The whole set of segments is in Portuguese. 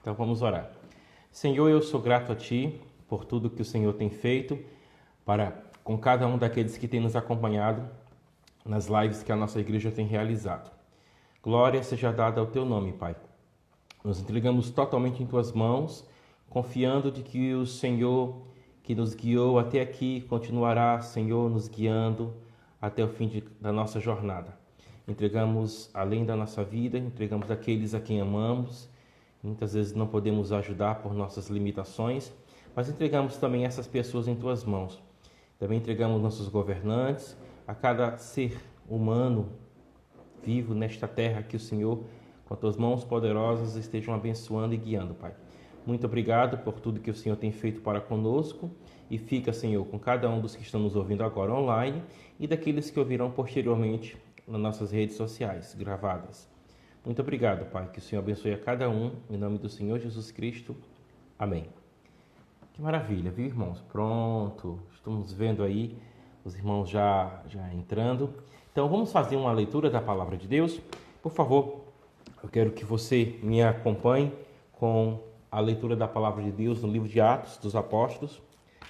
Então vamos orar. Senhor, eu sou grato a Ti por tudo que o Senhor tem feito com cada um daqueles que tem nos acompanhado nas lives que a nossa igreja tem realizado. Glória seja dada ao Teu nome, Pai. Nos entregamos totalmente em Tuas mãos, confiando de que o Senhor que nos guiou até aqui continuará, Senhor, nos guiando até o fim da nossa jornada. Entregamos além da nossa vida, entregamos aqueles a quem amamos. Muitas vezes não podemos ajudar por nossas limitações, mas entregamos também essas pessoas em Tuas mãos. Também entregamos nossos governantes, a cada ser humano vivo nesta terra que o Senhor, com as Tuas mãos poderosas, estejam abençoando e guiando, Pai. Muito obrigado por tudo que o Senhor tem feito para conosco e fica, Senhor, com cada um dos que estão nos ouvindo agora online e daqueles que ouvirão posteriormente nas nossas redes sociais gravadas. Muito obrigado, Pai, que o Senhor abençoe a cada um, em nome do Senhor Jesus Cristo. Amém. Que maravilha, viu, irmãos? Pronto, estamos vendo aí os irmãos já entrando. Então, vamos fazer uma leitura da Palavra de Deus. Por favor, eu quero que você me acompanhe com a leitura da Palavra de Deus no livro de Atos dos Apóstolos,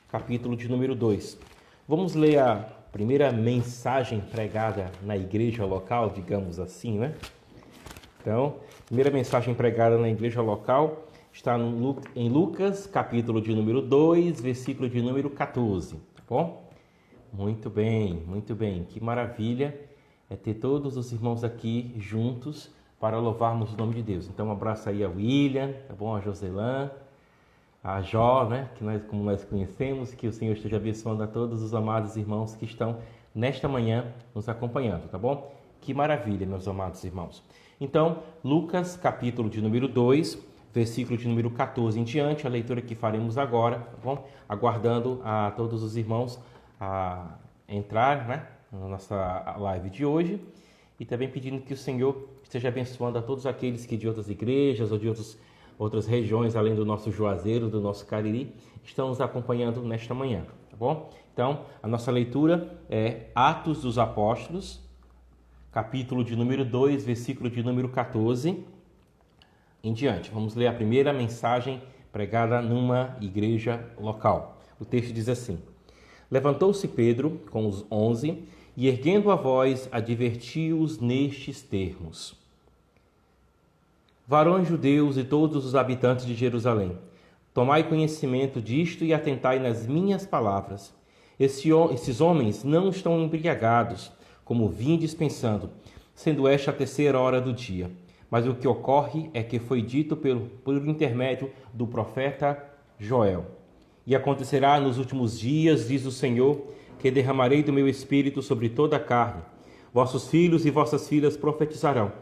capítulo de número 2. Vamos ler a primeira mensagem pregada na igreja local, digamos assim, né? Então, a primeira mensagem pregada na igreja local está em Lucas, capítulo de número 2, versículo de número 14, tá bom? Muito bem, muito bem. Que maravilha é ter todos os irmãos aqui juntos para louvarmos o nome de Deus. Então, um abraço aí a William, tá bom? A Joselã, a Jó, né? Como nós conhecemos, que o Senhor esteja abençoando a todos os amados irmãos que estão nesta manhã nos acompanhando, tá bom? Que maravilha, meus amados irmãos. Então, Lucas, capítulo de número 2, versículo de número 14 em diante, a leitura que faremos agora, tá bom? Aguardando a todos os irmãos a entrar, né, na nossa live de hoje e também pedindo que o Senhor esteja abençoando a todos aqueles que de outras igrejas ou de outras regiões, além do nosso Juazeiro, do nosso Cariri, estão nos acompanhando nesta manhã, tá bom? Então, a nossa leitura é Atos dos Apóstolos, capítulo de número 2, versículo de número 14 em diante. Vamos ler a primeira mensagem pregada numa igreja local. O texto diz assim: Levantou-se Pedro com os 11 e, erguendo a voz, advertiu-os nestes termos: Varões judeus e todos os habitantes de Jerusalém, tomai conhecimento disto e atentai nas minhas palavras. Esses homens não estão embriagados, como vindes pensando, sendo esta a terceira hora do dia. Mas o que ocorre é que foi dito por intermédio do profeta Joel. E acontecerá nos últimos dias, diz o Senhor, que derramarei do meu espírito sobre toda a carne. Vossos filhos e vossas filhas profetizarão,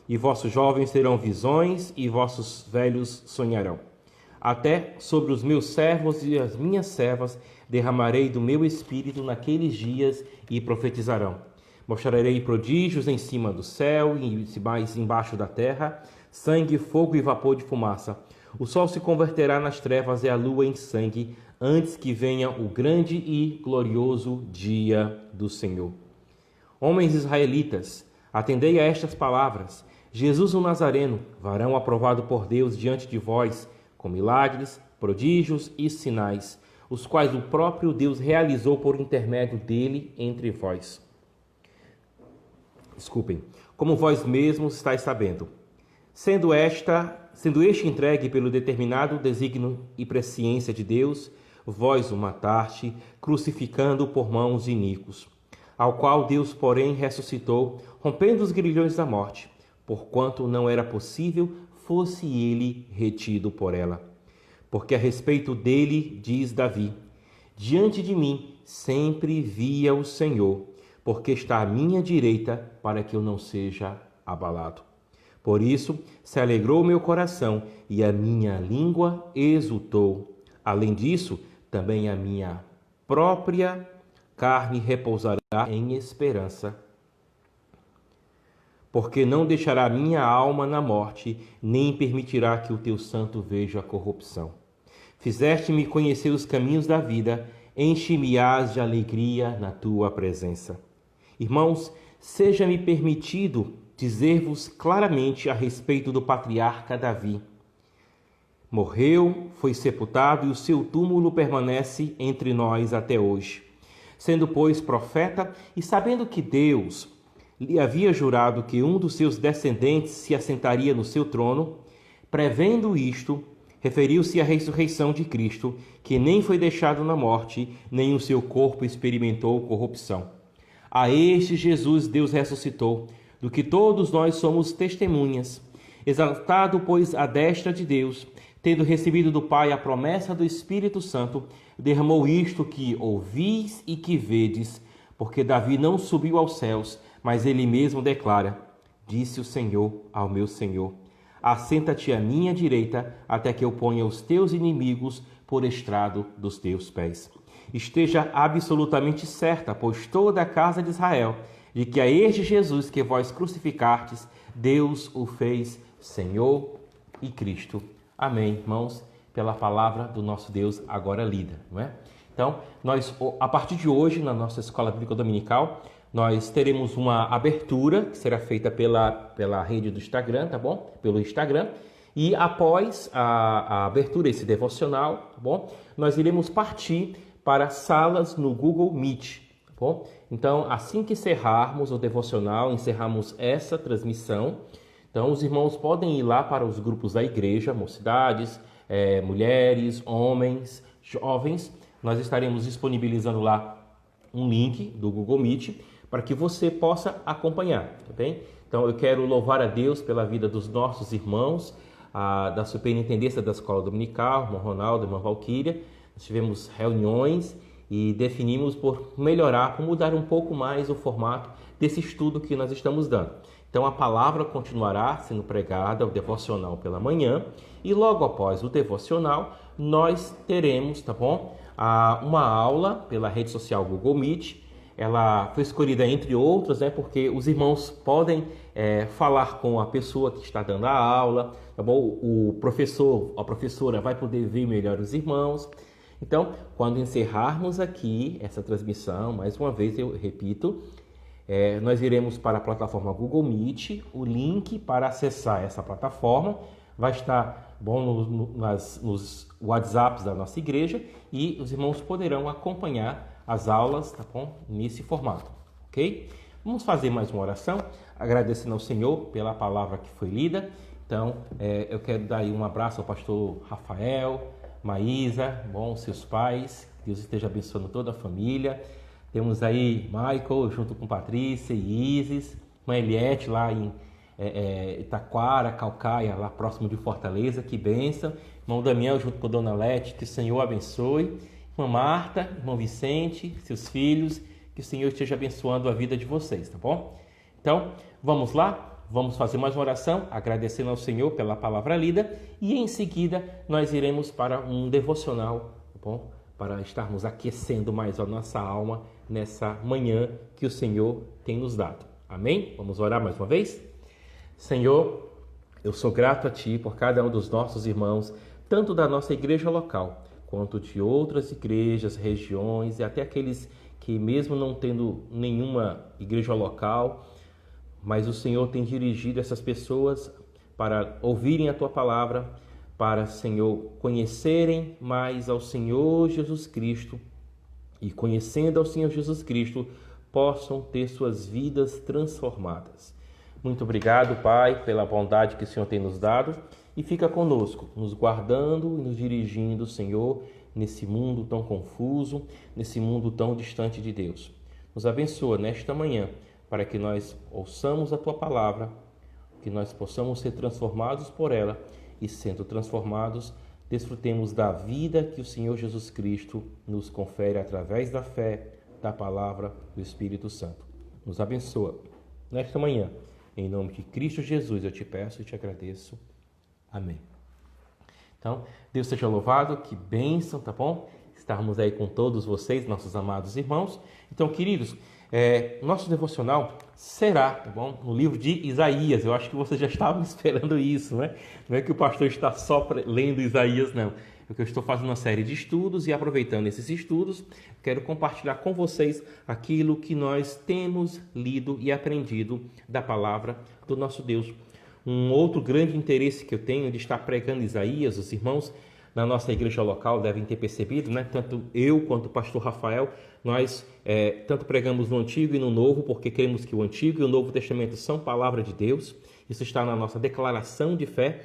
e vossos jovens terão visões, e vossos velhos sonharão. Até sobre os meus servos e as minhas servas derramarei do meu espírito naqueles dias, e profetizarão. Mostrarei prodígios em cima do céu e mais embaixo da terra, sangue, fogo e vapor de fumaça. O sol se converterá nas trevas e a lua em sangue, antes que venha o grande e glorioso dia do Senhor. Homens israelitas, atendei a estas palavras. Jesus o Nazareno, varão aprovado por Deus diante de vós, com milagres, prodígios e sinais, os quais o próprio Deus realizou por intermédio dele entre vós. Como vós mesmos estáis sabendo, sendo este entregue pelo determinado desígnio e presciência de Deus, vós o mataste, crucificando por mãos de iníquos, ao qual Deus, porém, ressuscitou, rompendo os grilhões da morte, porquanto não era possível fosse ele retido por ela. Porque a respeito dele, diz Davi, diante de mim sempre via o Senhor, porque está à minha direita, para que eu não seja abalado. Por isso se alegrou meu coração e a minha língua exultou. Além disso, também a minha própria carne repousará em esperança. Porque não deixará minha alma na morte, nem permitirá que o teu santo veja a corrupção. Fizeste-me conhecer os caminhos da vida, enche-me-ás de alegria na tua presença. Irmãos, seja-me permitido dizer-vos claramente a respeito do patriarca Davi. Morreu, foi sepultado e o seu túmulo permanece entre nós até hoje. Sendo, pois, profeta e sabendo que Deus lhe havia jurado que um dos seus descendentes se assentaria no seu trono, prevendo isto, referiu-se à ressurreição de Cristo, que nem foi deixado na morte, nem o seu corpo experimentou corrupção. A este Jesus Deus ressuscitou, do que todos nós somos testemunhas. Exaltado, pois, à destra de Deus, tendo recebido do Pai a promessa do Espírito Santo, derramou isto que ouvis e que vedes, porque Davi não subiu aos céus, mas ele mesmo declara: disse o Senhor ao meu Senhor: assenta-te à minha direita, até que eu ponha os teus inimigos por estrado dos teus pés. Esteja absolutamente certa, pois toda a casa de Israel, de que a este Jesus que vós crucificastes, Deus o fez Senhor e Cristo. Amém, irmãos, pela palavra do nosso Deus agora lida, não é? Então, nós, a partir de hoje, na nossa Escola Bíblica Dominical, nós teremos uma abertura que será feita pela rede do Instagram, tá bom? Pelo Instagram. E após a abertura, esse devocional, tá bom? Nós iremos partir para salas no Google Meet, tá bom? Então, assim que encerrarmos o devocional, encerrarmos essa transmissão, então os irmãos podem ir lá para os grupos da igreja, mocidades, mulheres, homens, jovens. Nós estaremos disponibilizando lá um link do Google Meet para que você possa acompanhar, tá bem? Então eu quero louvar a Deus pela vida dos nossos irmãos, da Superintendência da Escola Dominical, irmão Ronaldo, irmã Valquíria. Nós tivemos reuniões e definimos por melhorar, por mudar um pouco mais o formato desse estudo que nós estamos dando. Então a palavra continuará sendo pregada, o devocional pela manhã, e logo após o devocional nós teremos, tá bom? Uma aula pela rede social Google Meet. Ela foi escolhida entre outras, né? Porque os irmãos podem falar com a pessoa que está dando a aula, tá bom? O professor, a professora vai poder ver melhor os irmãos. Então, quando encerrarmos aqui essa transmissão, mais uma vez eu repito, nós iremos para a plataforma Google Meet. O link para acessar essa plataforma vai estar nos WhatsApps da nossa igreja e os irmãos poderão acompanhar as aulas, tá bom? Nesse formato, ok? Vamos fazer mais uma oração, agradecendo ao Senhor pela palavra que foi lida. Então, eu quero dar aí um abraço ao pastor Rafael, Maísa, seus pais, Deus esteja abençoando toda a família. Temos aí Michael junto com Patrícia e Isis, irmã Eliette lá em Itaquara, Calcaia, lá próximo de Fortaleza, que bênção. Irmão Damião junto com a Dona Lete, que o Senhor abençoe. Irmã Marta, irmão Vicente, seus filhos, que o Senhor esteja abençoando a vida de vocês, tá bom? Então, vamos lá, vamos fazer mais uma oração, agradecendo ao Senhor pela palavra lida, e em seguida nós iremos para um devocional, tá bom? Para estarmos aquecendo mais a nossa alma nessa manhã que o Senhor tem nos dado. Amém? Vamos orar mais uma vez? Senhor, eu sou grato a Ti por cada um dos nossos irmãos, tanto da nossa igreja local, quanto de outras igrejas, regiões e até aqueles que mesmo não tendo nenhuma igreja local, mas o Senhor tem dirigido essas pessoas para ouvirem a Tua palavra, para, Senhor, conhecerem mais ao Senhor Jesus Cristo e, conhecendo ao Senhor Jesus Cristo, possam ter suas vidas transformadas. Muito obrigado, Pai, pela bondade que o Senhor tem nos dado, e fica conosco, nos guardando e nos dirigindo, Senhor, nesse mundo tão confuso, nesse mundo tão distante de Deus. Nos abençoa nesta manhã, para que nós ouçamos a Tua palavra, que nós possamos ser transformados por ela, e sendo transformados, desfrutemos da vida que o Senhor Jesus Cristo nos confere através da fé, da palavra do Espírito Santo. Nos abençoa nesta manhã. Em nome de Cristo Jesus eu te peço e te agradeço. Amém. Então, Deus seja louvado, que bênção, tá bom? Estarmos aí com todos vocês, nossos amados irmãos. Então, queridos, nosso devocional será, tá bom? No livro de Isaías. Eu acho que vocês já estavam esperando isso, né? Não é que o pastor está só lendo Isaías, não. É que eu estou fazendo uma série de estudos e aproveitando esses estudos, quero compartilhar com vocês aquilo que nós temos lido e aprendido da palavra do nosso Deus. Um outro grande interesse que eu tenho de estar pregando Isaías, os irmãos na nossa igreja local devem ter percebido, né? Tanto eu quanto o pastor Rafael, nós tanto pregamos no Antigo e no Novo, porque cremos que o Antigo e o Novo Testamento são palavra de Deus. Isso está na nossa declaração de fé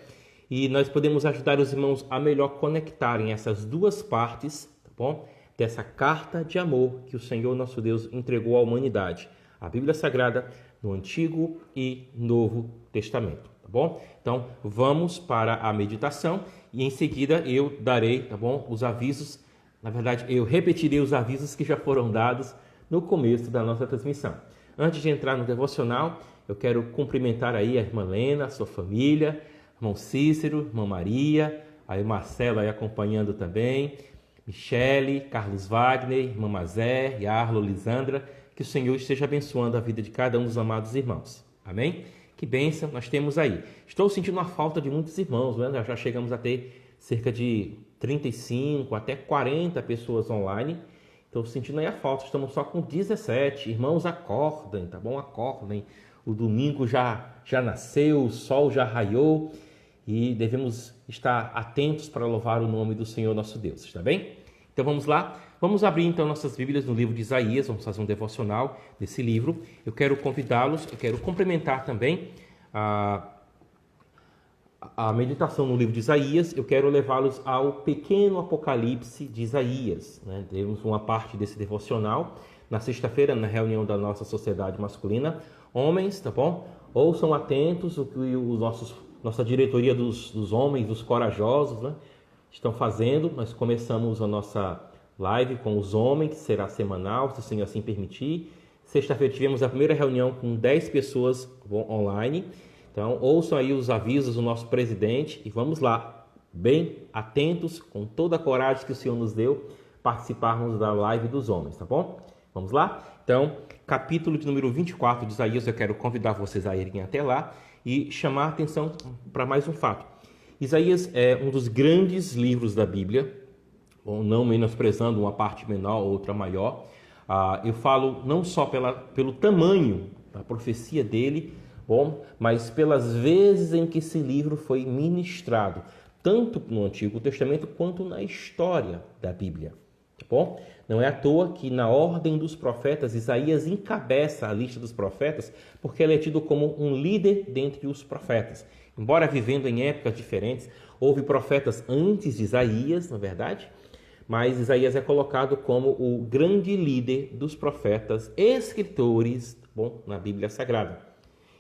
e nós podemos ajudar os irmãos a melhor conectarem essas duas partes, tá bom? Dessa carta de amor que o Senhor nosso Deus entregou à humanidade, a Bíblia Sagrada no Antigo e Novo Testamento, tá bom? Então vamos para a meditação e em seguida eu darei, tá bom, os avisos. Na verdade, eu repetirei os avisos que já foram dados no começo da nossa transmissão. Antes de entrar no devocional, eu quero cumprimentar aí a irmã Lena, a sua família, irmão Cícero, irmã Maria, aí Marcelo aí acompanhando também, Michele, Carlos Wagner, irmã Mazé, Yarlo, Lisandra, que o Senhor esteja abençoando a vida de cada um dos amados irmãos. Amém? Que bênção nós temos aí. Estou sentindo uma falta de muitos irmãos, né? Já chegamos a ter cerca de 35 até 40 pessoas online. Estou sentindo aí a falta, estamos só com 17. Irmãos, acordem, tá bom? Acordem. O domingo já nasceu, o sol já raiou e devemos estar atentos para louvar o nome do Senhor nosso Deus, está bem? Então vamos lá, vamos abrir então nossas Bíblias no livro de Isaías, vamos fazer um devocional desse livro. Eu quero convidá-los, eu quero complementar também a meditação no livro de Isaías, eu quero levá-los ao pequeno Apocalipse de Isaías, né? Temos uma parte desse devocional na sexta-feira, na reunião da nossa sociedade masculina. Homens, tá bom? Ouçam atentos o que nossa diretoria dos homens, dos corajosos, né, estão fazendo. Nós começamos a nossa live com os homens, que será semanal, se o Senhor assim permitir. Sexta-feira tivemos a primeira reunião com 10 pessoas online. Então, ouçam aí os avisos do nosso presidente e vamos lá, bem atentos, com toda a coragem que o Senhor nos deu, participarmos da live dos homens, tá bom? Vamos lá? Então, capítulo de número 24 de Isaías, eu quero convidar vocês a irem até lá e chamar a atenção para mais um fato. Isaías é um dos grandes livros da Bíblia, não menosprezando uma parte menor ou outra maior. Eu falo não só pelo tamanho da profecia dele, mas pelas vezes em que esse livro foi ministrado, tanto no Antigo Testamento quanto na história da Bíblia. Tá bom? Não é à toa que na ordem dos profetas, Isaías encabeça a lista dos profetas, porque ele é tido como um líder dentre os profetas. Embora vivendo em épocas diferentes, houve profetas antes de Isaías, na verdade, mas Isaías é colocado como o grande líder dos profetas, escritores, na Bíblia Sagrada.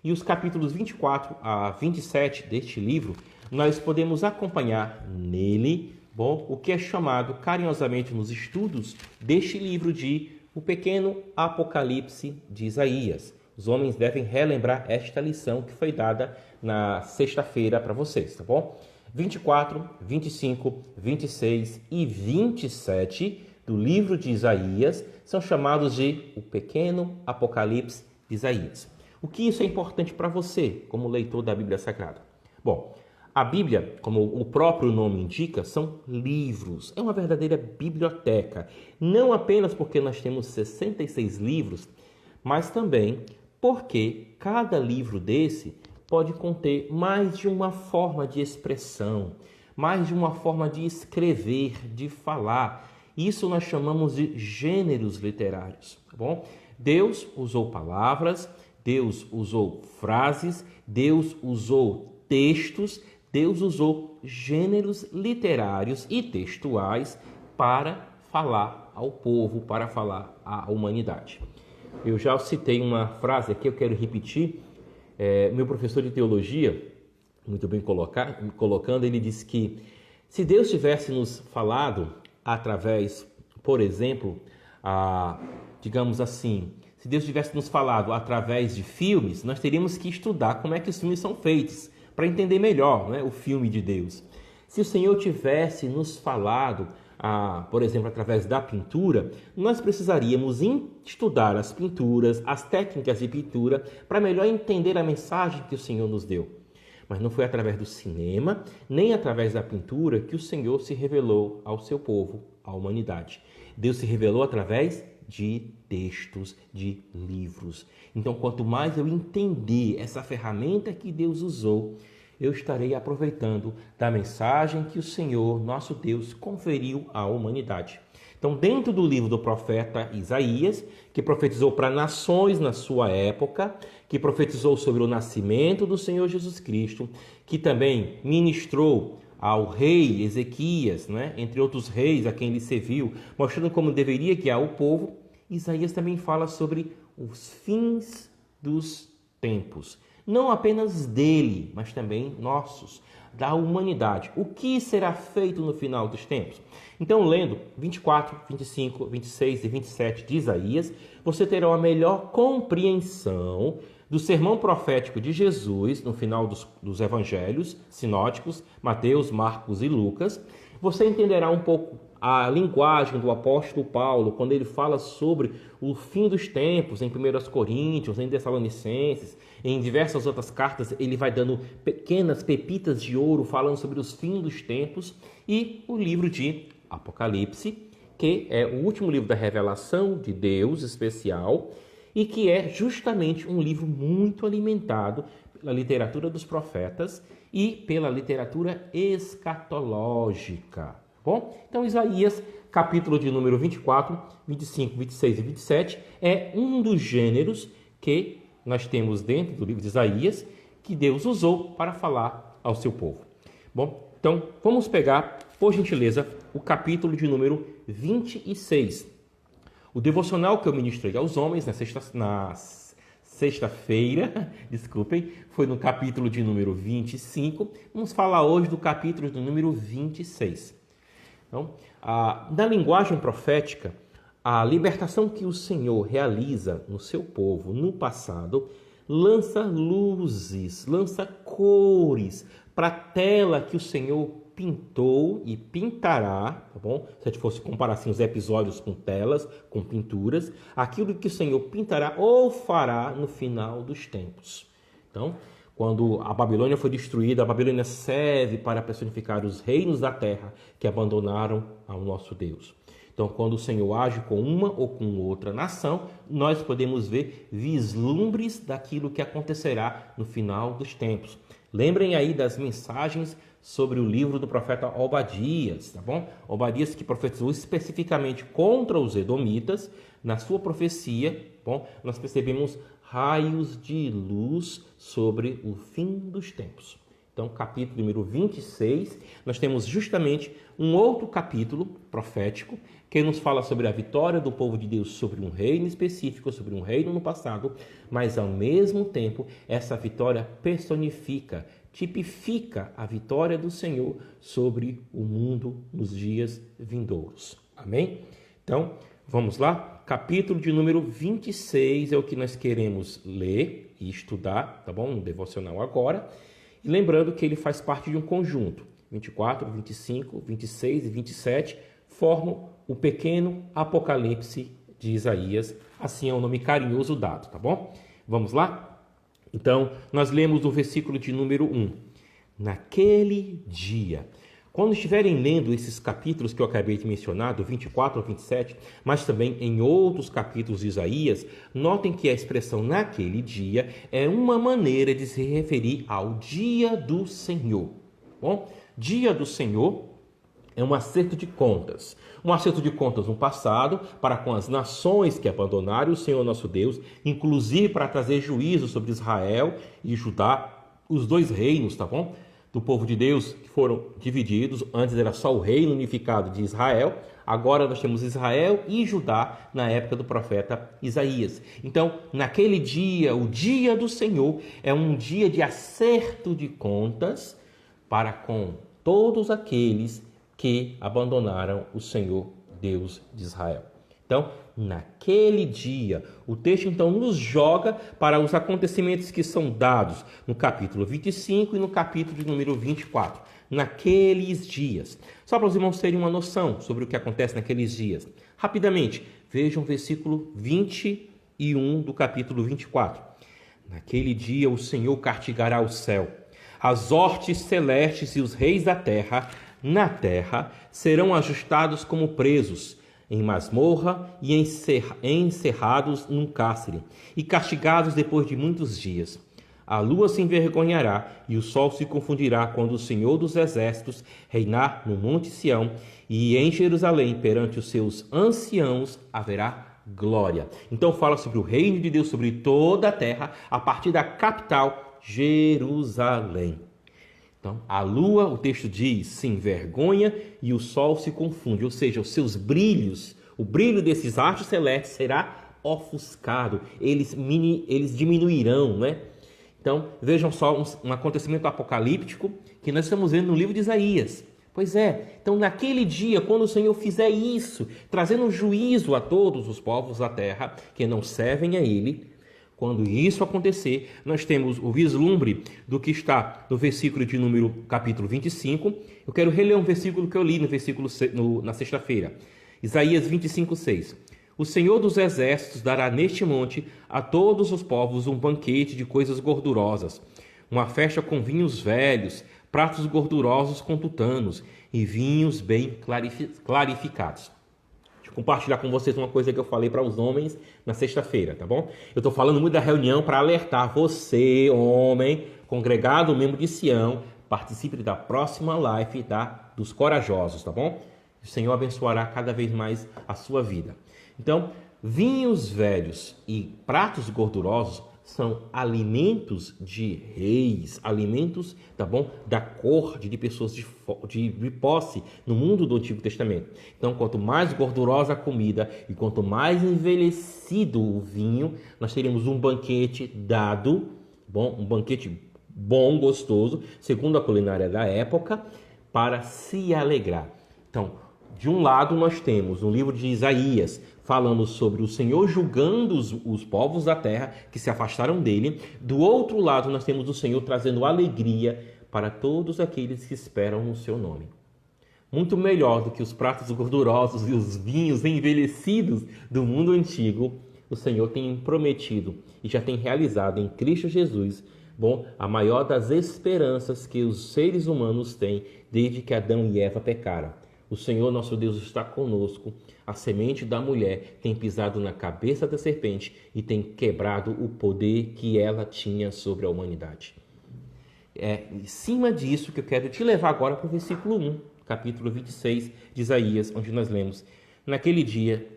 E os capítulos 24 a 27 deste livro, nós podemos acompanhar nele o que é chamado carinhosamente nos estudos deste livro de O Pequeno Apocalipse de Isaías. Os homens devem relembrar esta lição que foi dada na sexta-feira para vocês, tá bom? 24, 25, 26 e 27 do livro de Isaías são chamados de O Pequeno Apocalipse de Isaías. O que isso é importante para você, como leitor da Bíblia Sagrada? Bom, a Bíblia, como o próprio nome indica, são livros. É uma verdadeira biblioteca. Não apenas porque nós temos 66 livros, mas também porque cada livro desse pode conter mais de uma forma de expressão, mais de uma forma de escrever, de falar. Isso nós chamamos de gêneros literários, tá bom? Deus usou palavras, Deus usou frases, Deus usou textos, Deus usou gêneros literários e textuais para falar ao povo, para falar à humanidade. Eu já citei uma frase aqui, eu quero repetir. Meu professor de teologia, muito bem colocando, ele disse que se Deus tivesse nos falado através, por exemplo, digamos assim, se Deus tivesse nos falado através de filmes, nós teríamos que estudar como é que os filmes são feitos, para entender melhor, né, o filme de Deus. Se o Senhor tivesse nos falado, por exemplo, através da pintura, nós precisaríamos estudar as pinturas, as técnicas de pintura, para melhor entender a mensagem que o Senhor nos deu. Mas não foi através do cinema, nem através da pintura que o Senhor se revelou ao seu povo, à humanidade. Deus se revelou através de textos, de livros. Então, quanto mais eu entender essa ferramenta que Deus usou, eu estarei aproveitando da mensagem que o Senhor, nosso Deus, conferiu à humanidade. Então, dentro do livro do profeta Isaías, que profetizou para nações na sua época, que profetizou sobre o nascimento do Senhor Jesus Cristo, que também ministrou ao rei Ezequias, entre outros reis a quem ele serviu, mostrando como deveria guiar o povo, Isaías também fala sobre os fins dos tempos. Não apenas dele, mas também nossos, da humanidade. O que será feito no final dos tempos? Então, lendo 24, 25, 26 e 27 de Isaías, você terá uma melhor compreensão do sermão profético de Jesus no final dos evangelhos sinóticos, Mateus, Marcos e Lucas. Você entenderá um pouco a linguagem do apóstolo Paulo, quando ele fala sobre o fim dos tempos, em 1 Coríntios, em Tessalonicenses, em diversas outras cartas, ele vai dando pequenas pepitas de ouro, falando sobre os fins dos tempos, e o livro de Apocalipse, que é o último livro da revelação de Deus especial, e que é justamente um livro muito alimentado pela literatura dos profetas e pela literatura escatológica. Bom, então Isaías, capítulo de número 24, 25, 26 e 27, é um dos gêneros que nós temos dentro do livro de Isaías, que Deus usou para falar ao seu povo. Bom, então vamos pegar, por gentileza, o capítulo de número 26. O devocional que eu ministrei aos homens na sexta-feira, foi no capítulo de número 25. Vamos falar hoje do capítulo de número 26. Então, na linguagem profética, a libertação que o Senhor realiza no seu povo no passado lança luzes, lança cores para a tela que o Senhor pintou e pintará, tá bom? Se a gente fosse comparar assim, os episódios com telas, com pinturas, aquilo que o Senhor pintará ou fará no final dos tempos. Então, quando a Babilônia foi destruída, a Babilônia serve para personificar os reinos da terra que abandonaram ao nosso Deus. Então, quando o Senhor age com uma ou com outra nação, nós podemos ver vislumbres daquilo que acontecerá no final dos tempos. Lembrem aí das mensagens sobre o livro do profeta Obadias, tá bom? Obadias que profetizou especificamente contra os edomitas. Na sua profecia, bom, nós percebemos raios de luz sobre o fim dos tempos. Então, capítulo número 26, nós temos justamente um outro capítulo profético que nos fala sobre a vitória do povo de Deus sobre um reino específico, sobre um reino no passado, mas ao mesmo tempo essa vitória personifica, tipifica a vitória do Senhor sobre o mundo nos dias vindouros. Amém? Então, vamos lá? Capítulo de número 26 é o que nós queremos ler e estudar, tá bom? Um devocional agora. E lembrando que ele faz parte de um conjunto. 24, 25, 26 e 27 formam o pequeno Apocalipse de Isaías. Assim é o nome carinhoso dado, tá bom? Vamos lá? Então, nós lemos o versículo de número 1. Naquele dia. Quando estiverem lendo esses capítulos que eu acabei de mencionar, do 24 ao 27, mas também em outros capítulos de Isaías, notem que a expressão naquele dia é uma maneira de se referir ao dia do Senhor. Bom, dia do Senhor é um acerto de contas. Um acerto de contas no passado para com as nações que abandonaram o Senhor nosso Deus, inclusive para trazer juízo sobre Israel e Judá, os dois reinos, tá bom? Do povo de Deus que foram divididos. Antes era só o reino unificado de Israel, agora nós temos Israel e Judá na época do profeta Isaías. Então, naquele dia, o dia do Senhor é um dia de acerto de contas para com todos aqueles que abandonaram o Senhor Deus de Israel. Então, naquele dia, o texto então nos joga para os acontecimentos que são dados no capítulo 25 e no capítulo de número 24. Naqueles dias. Só para os irmãos terem uma noção sobre o que acontece naqueles dias. Rapidamente, vejam o versículo 21 do capítulo 24. Naquele dia o Senhor castigará o céu. As hortes celestes e os reis da terra, na terra, serão ajustados como presos. em masmorra e encerrados num cárcere, e castigados depois de muitos dias. A lua se envergonhará e o sol se confundirá quando o Senhor dos Exércitos reinar no Monte Sião, e em Jerusalém, perante os seus anciãos, haverá glória. Então fala sobre o reino de Deus sobre toda a terra, a partir da capital, Jerusalém. Então, a lua, o texto diz, se envergonha e o sol se confunde, ou seja, os seus brilhos, o brilho desses astros celestes será ofuscado, eles diminuirão, né? Então, vejam só um acontecimento apocalíptico que nós estamos vendo no livro de Isaías. Pois é, então naquele dia, quando o Senhor fizer isso, trazendo juízo a todos os povos da terra que não servem a Ele, quando isso acontecer, nós temos o vislumbre do que está no versículo de número capítulo 25. Eu quero reler um versículo que eu li na sexta-feira. Isaías 25, 6. O Senhor dos Exércitos dará neste monte a todos os povos um banquete de coisas gordurosas, uma festa com vinhos velhos, pratos gordurosos com tutanos e vinhos bem clarificados. Deixa eu compartilhar com vocês uma coisa que eu falei para os homens na sexta-feira, tá bom? Eu estou falando muito da reunião para alertar você, homem, congregado, membro de Sião, participe da próxima live dos corajosos, tá bom? O Senhor abençoará cada vez mais a sua vida. Então, vinhos velhos e pratos gordurosos são alimentos de reis, alimentos, tá bom, da corte, de pessoas de posse no mundo do Antigo Testamento. Então, quanto mais gordurosa a comida e quanto mais envelhecido o vinho, nós teremos um banquete dado, bom, um banquete bom, gostoso, segundo a culinária da época, para se alegrar. Então, de um lado nós temos no livro de Isaías falando sobre o Senhor julgando os povos da terra que se afastaram dele. Do outro lado nós temos o Senhor trazendo alegria para todos aqueles que esperam no seu nome. Muito melhor do que os pratos gordurosos e os vinhos envelhecidos do mundo antigo, o Senhor tem prometido e já tem realizado em Cristo Jesus, bom, a maior das esperanças que os seres humanos têm desde que Adão e Eva pecaram. O Senhor nosso Deus está conosco, a semente da mulher tem pisado na cabeça da serpente e tem quebrado o poder que ela tinha sobre a humanidade. É em cima disso que eu quero te levar agora para o versículo 1, capítulo 26 de Isaías, onde nós lemos: Naquele dia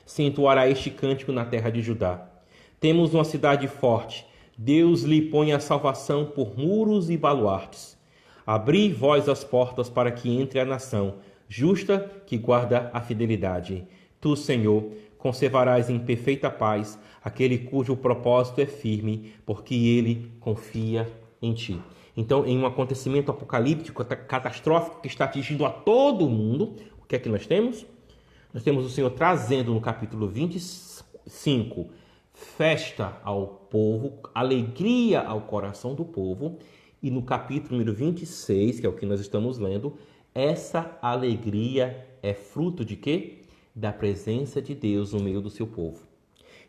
se entoará este cântico na terra de Judá. Temos uma cidade forte, Deus lhe põe a salvação por muros e baluartes. Abri vós as portas para que entre a nação justa que guarda a fidelidade. Tu, Senhor, conservarás em perfeita paz aquele cujo propósito é firme, porque ele confia em ti. Então, em um acontecimento apocalíptico, catastrófico, que está atingindo a todo mundo, o que é que nós temos? Nós temos o Senhor trazendo no capítulo 25 festa ao povo, alegria ao coração do povo, e no capítulo número 26, que é o que nós estamos lendo, essa alegria é fruto de quê? Da presença de Deus no meio do seu povo.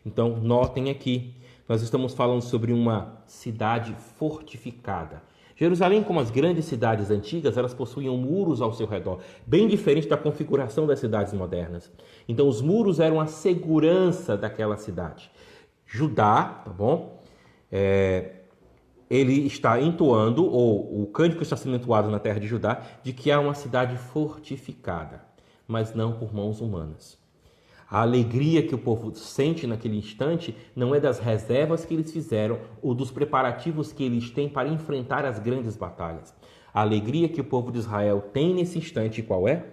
Então, notem aqui, nós estamos falando sobre uma cidade fortificada. Jerusalém, como as grandes cidades antigas, elas possuíam muros ao seu redor, bem diferente da configuração das cidades modernas. Então, os muros eram a segurança daquela cidade. Judá, tá bom? Ele está entoando, ou o cântico está sendo entoado na terra de Judá, de que há uma cidade fortificada, mas não por mãos humanas. A alegria que o povo sente naquele instante não é das reservas que eles fizeram ou dos preparativos que eles têm para enfrentar as grandes batalhas. A alegria que o povo de Israel tem nesse instante, qual é?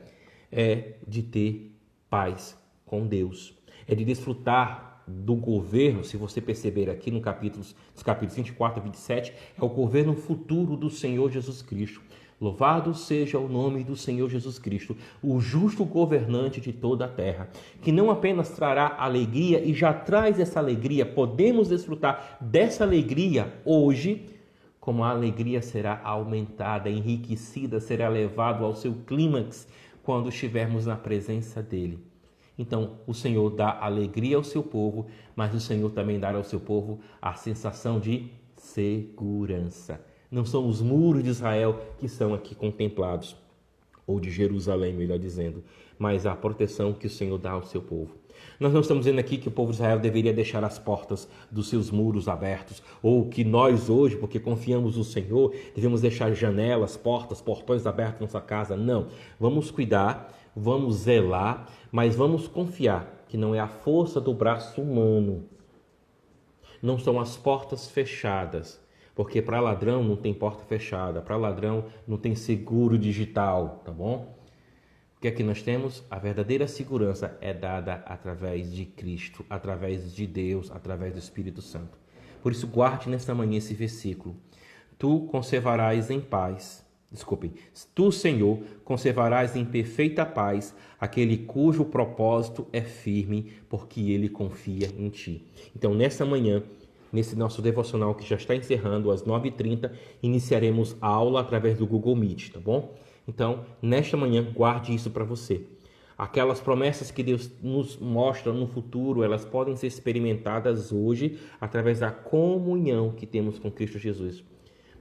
É de ter paz com Deus. É de desfrutar do governo, se você perceber aqui nos capítulos 24 e 27, é o governo futuro do Senhor Jesus Cristo. Louvado seja o nome do Senhor Jesus Cristo, o justo governante de toda a terra, que não apenas trará alegria e já traz essa alegria, podemos desfrutar dessa alegria hoje, como a alegria será aumentada, enriquecida, será levado ao seu clímax quando estivermos na presença dele. Então, o Senhor dá alegria ao seu povo, mas o Senhor também dará ao seu povo a sensação de segurança. Não são os muros de Israel que são aqui contemplados. ou de Jerusalém, melhor dizendo, mas a proteção que o Senhor dá ao seu povo. Nós não estamos dizendo aqui que o povo de Israel deveria deixar as portas dos seus muros abertos, ou que nós hoje, porque confiamos no Senhor, devemos deixar janelas, portas, portões abertos na nossa casa. Não, vamos cuidar, vamos zelar, mas vamos confiar que não é a força do braço humano, não são as portas fechadas, porque para ladrão não tem porta fechada, para ladrão não tem seguro digital, tá bom? O que é que nós temos? A verdadeira segurança é dada através de Cristo, através de Deus, através do Espírito Santo. Por isso, guarde nesta manhã esse versículo. Tu conservarás em paz, tu, Senhor, conservarás em perfeita paz aquele cujo propósito é firme, porque ele confia em ti. Então, nesta manhã, nesse nosso devocional que já está encerrando, às 9h30, iniciaremos a aula através do Google Meet, tá bom? Então, nesta manhã, guarde isso para você. Aquelas promessas que Deus nos mostra no futuro, elas podem ser experimentadas hoje através da comunhão que temos com Cristo Jesus.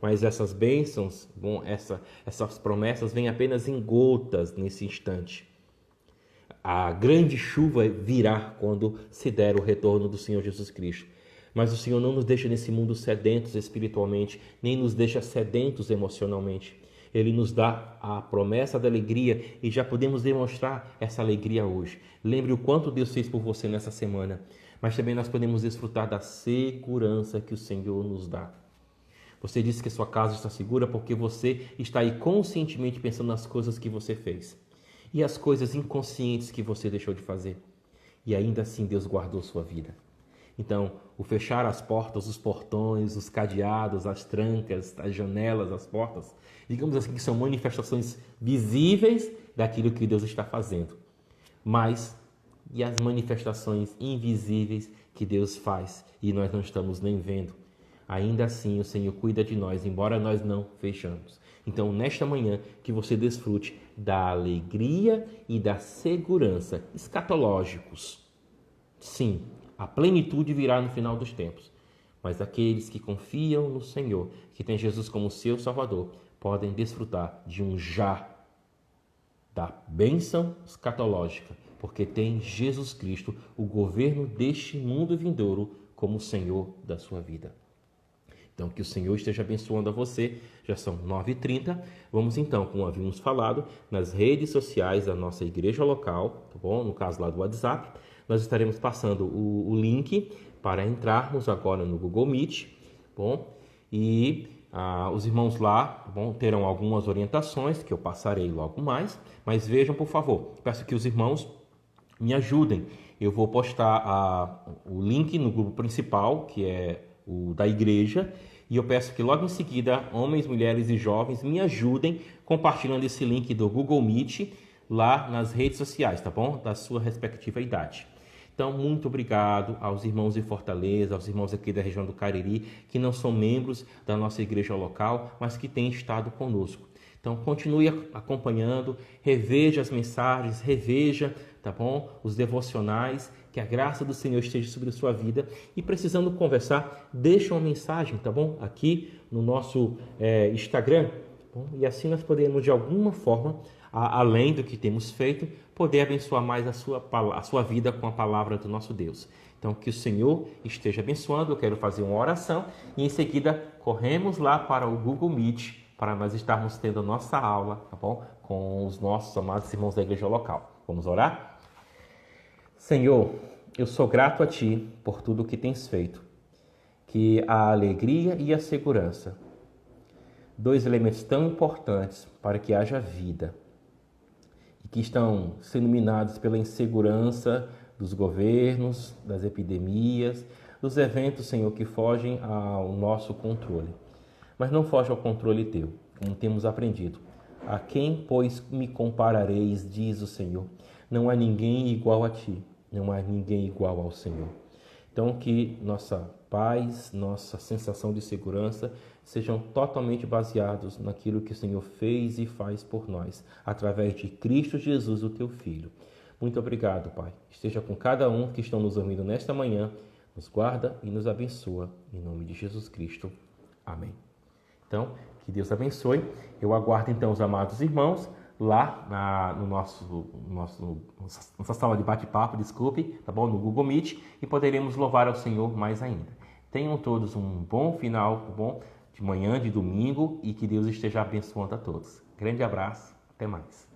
Mas essas bênçãos, essas promessas vêm apenas em gotas nesse instante. A grande chuva virá quando se der o retorno do Senhor Jesus Cristo. Mas o Senhor não nos deixa nesse mundo sedentos espiritualmente, nem nos deixa sedentos emocionalmente. Ele nos dá a promessa da alegria e já podemos demonstrar essa alegria hoje. Lembre o quanto Deus fez por você nessa semana, mas também nós podemos desfrutar da segurança que o Senhor nos dá. Você disse que sua casa está segura porque você está aí conscientemente pensando nas coisas que você fez e as coisas inconscientes que você deixou de fazer. E ainda assim Deus guardou sua vida. Então, o fechar as portas, os portões, os cadeados, as trancas, as janelas, as portas, digamos assim que são manifestações visíveis daquilo que Deus está fazendo. Mas, e as manifestações invisíveis que Deus faz e nós não estamos nem vendo? Ainda assim, o Senhor cuida de nós, embora nós não fechamos. Então, nesta manhã, que você desfrute da alegria e da segurança escatológicos. Sim, a plenitude virá no final dos tempos. Mas aqueles que confiam no Senhor, que tem Jesus como seu Salvador, podem desfrutar de um já da bênção escatológica, porque tem Jesus Cristo, o governo deste mundo vindouro, como Senhor da sua vida. Então, que o Senhor esteja abençoando a você. Já são 9h30. Vamos então, como havíamos falado, nas redes sociais da nossa igreja local, tá bom? No caso lá do WhatsApp, nós estaremos passando o link para entrarmos agora no Google Meet, bom? E os irmãos lá terão algumas orientações que eu passarei logo mais, mas vejam, por favor, peço que os irmãos me ajudem. Eu vou postar o link no grupo principal, que é o da igreja, e eu peço que logo em seguida, homens, mulheres e jovens me ajudem compartilhando esse link do Google Meet lá nas redes sociais, tá bom? Da sua respectiva idade. Então, muito obrigado aos irmãos de Fortaleza, aos irmãos aqui da região do Cariri, que não são membros da nossa igreja local, mas que têm estado conosco. Então, continue acompanhando, reveja as mensagens, reveja, tá bom? Os devocionais, que a graça do Senhor esteja sobre a sua vida. E precisando conversar, deixa uma mensagem, tá bom? Aqui no nosso Instagram. Tá bom? E assim nós podemos, de alguma forma, além do que temos feito, poder abençoar mais a sua vida com a palavra do nosso Deus. Então, que o Senhor esteja abençoando. Eu quero fazer uma oração e em seguida corremos lá para o Google Meet para nós estarmos tendo a nossa aula, tá bom? Com os nossos amados irmãos da igreja local. Vamos orar? Senhor, eu sou grato a Ti por tudo o que tens feito. Que a alegria e a segurança, dois elementos tão importantes para que haja vida, e que estão sendo minados pela insegurança dos governos, das epidemias, dos eventos, Senhor, que fogem ao nosso controle. Mas não foge ao controle Teu, como temos aprendido. A quem, pois, me comparareis, diz o Senhor. Não há ninguém igual a Ti, não há ninguém igual ao Senhor. Então, que nossa paz, nossa sensação de segurança sejam totalmente baseados naquilo que o Senhor fez e faz por nós, através de Cristo Jesus, o Teu Filho. Muito obrigado, Pai. Esteja com cada um que estão nos ouvindo nesta manhã, nos guarda e nos abençoa. Em nome de Jesus Cristo. Amém. Então, que Deus abençoe. Eu aguardo então os amados irmãos lá no nossa sala de bate-papo, desculpe, tá bom? No Google Meet, e poderemos louvar ao Senhor mais ainda. Tenham todos um bom final, tá bom? De manhã, de domingo, e que Deus esteja abençoando a todos. Grande abraço, até mais.